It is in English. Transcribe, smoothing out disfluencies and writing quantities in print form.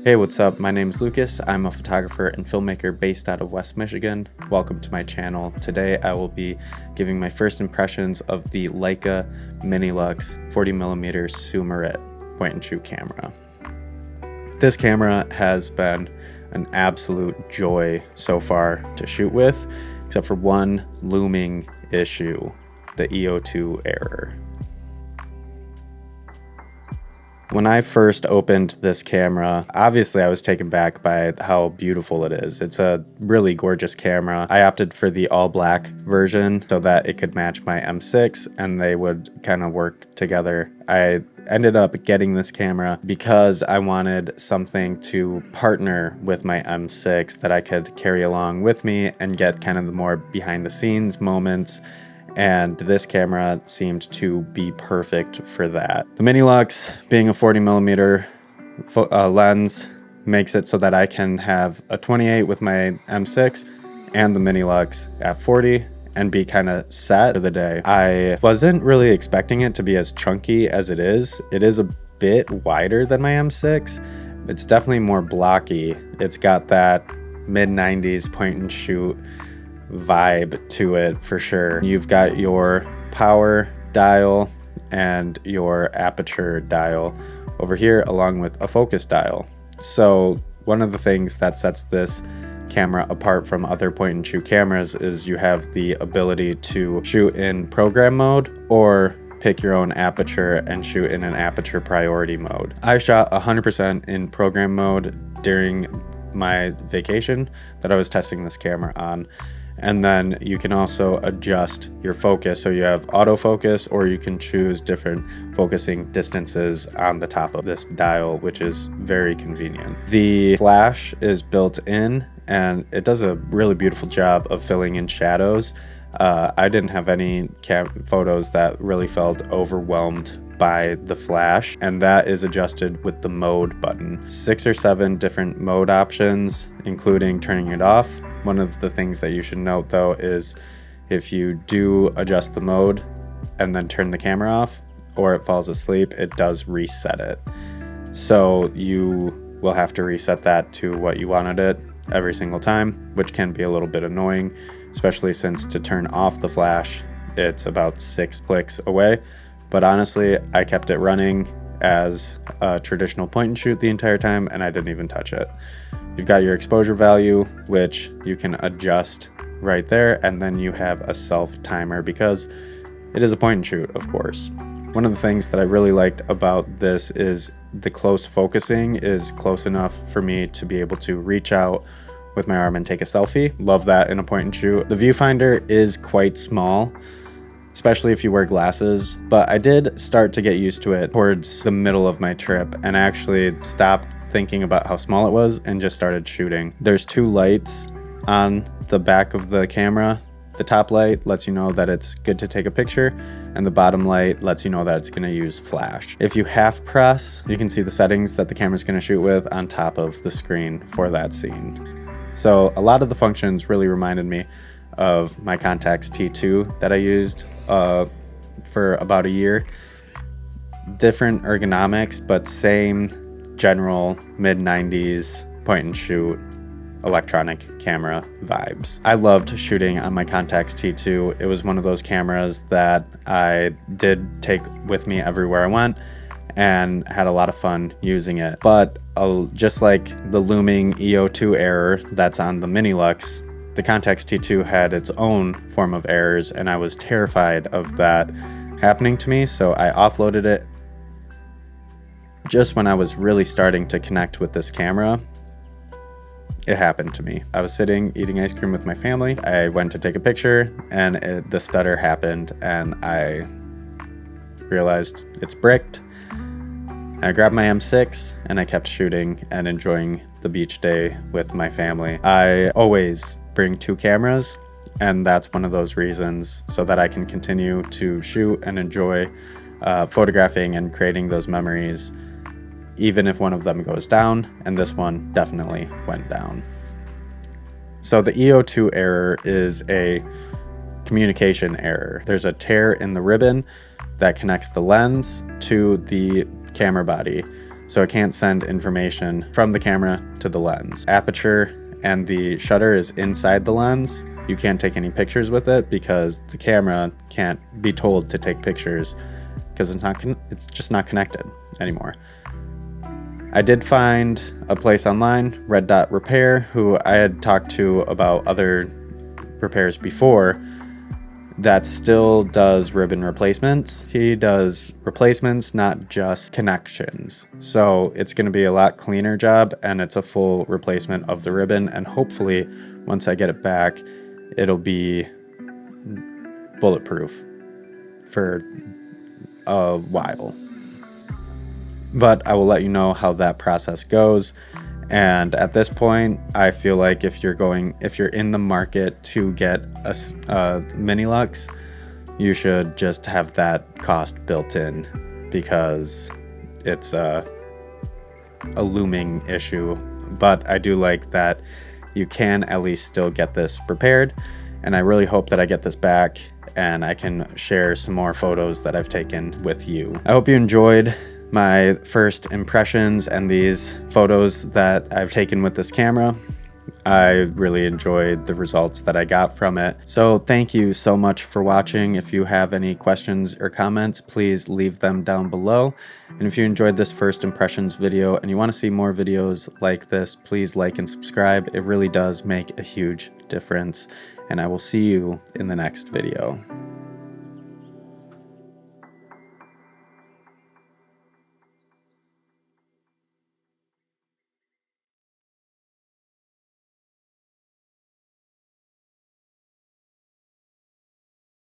Hey, what's up? My name is Lucas. I'm a photographer and filmmaker based out of West Michigan. Welcome to my channel. Today I will be giving my first impressions of the Leica Minilux 40mm Summit point and shoot camera. This camera has been an absolute joy so far to shoot with, except for one looming issue, the EO2 error. When I first opened this camera, obviously I was taken back by how beautiful it is. It's a really gorgeous camera. I opted for the all black version so that it could match my M6 and they would kind of work together. I ended up getting this camera because I wanted something to partner with my M6 that I could carry along with me and get kind of the more behind the scenes moments. And this camera seemed to be perfect for that. The Minilux, being a 40mm lens, makes it so that I can have a 28 with my M6 and the Minilux at 40 and be kind of set for the day. I wasn't really expecting it to be as chunky as it is. It is a bit wider than my M6. It's definitely more blocky. It's got that mid-90s point and shoot vibe to it for sure. You've got your power dial and your aperture dial over here along with a focus dial. So one of the things that sets this camera apart from other point and shoot cameras is you have the ability to shoot in program mode or pick your own aperture and shoot in an aperture priority mode. I shot 100% in program mode during my vacation that I was testing this camera on. And then you can also adjust your focus. So you have autofocus, or you can choose different focusing distances on the top of this dial, which is very convenient. The flash is built in and it does a really beautiful job of filling in shadows. I didn't have any photos that really felt overwhelmed by the flash, and that is adjusted with the mode button. 6 or 7 different mode options, including turning it off. One of the things that you should note though is if you do adjust the mode and then turn the camera off or it falls asleep, it does reset it. So you will have to reset that to what you wanted it every single time, which can be a little bit annoying, especially since to turn off the flash, it's about 6 clicks away. But honestly, I kept it running as a traditional point and shoot the entire time and I didn't even touch it. You've got your exposure value, which you can adjust right there, and then you have a self timer because it is a point and shoot, of course. One of the things that I really liked about this is the close focusing is close enough for me to be able to reach out with my arm and take a selfie. Love that in a point and shoot. The viewfinder is quite small, especially if you wear glasses, but I did start to get used to it towards the middle of my trip and actually stopped thinking about how small it was and just started shooting. There's 2 lights on the back of the camera. The top light lets you know that it's good to take a picture, and the bottom light lets you know that it's going to use flash. If you half press, you can see the settings that the camera's going to shoot with on top of the screen for that scene. So a lot of the functions really reminded me of my Contax T2 that I used for about a year. Different ergonomics, but same general mid-90s point and shoot electronic camera vibes. I loved shooting on my Contax T2. It was one of those cameras that I did take with me everywhere I went and had a lot of fun using it. But just like the looming EO2 error that's on the Minilux, the Contax T2 had its own form of errors, and I was terrified of that happening to me, so I offloaded it. Just when I was really starting to connect with this camera, it happened to me. I was sitting eating ice cream with my family. I went to take a picture and the stutter happened and I realized it's bricked. I grabbed my M6 and I kept shooting and enjoying the beach day with my family. I always bring 2 cameras, and that's one of those reasons, so that I can continue to shoot and enjoy photographing and creating those memories, even if one of them goes down, and this one definitely went down. So the EO2 error is a communication error. There's a tear in the ribbon that connects the lens to the camera body. so it can't send information from the camera to the lens. Aperture and the shutter is inside the lens. You can't take any pictures with it because the camera can't be told to take pictures because it's just not connected anymore. I did find a place online, Red Dot Repair, who I had talked to about other repairs before, that still does ribbon replacements. He does replacements, not just connections. So it's going to be a lot cleaner job, and it's a full replacement of the ribbon. And hopefully, once I get it back, it'll be bulletproof for a while. But I will let you know how that process goes. And at this point, I feel like if you're in the market to get a Minilux, you should just have that cost built in because it's a looming issue. But I do like that you can at least still get this repaired. And I really hope that I get this back and I can share some more photos that I've taken with you. I hope you enjoyed my first impressions and these photos that I've taken with this camera. I really enjoyed the results that I got from it. So thank you so much for watching. If you have any questions or comments, please leave them down below. And if you enjoyed this first impressions video and you want to see more videos like this, please like and subscribe. It really does make a huge difference. And I will see you in the next video.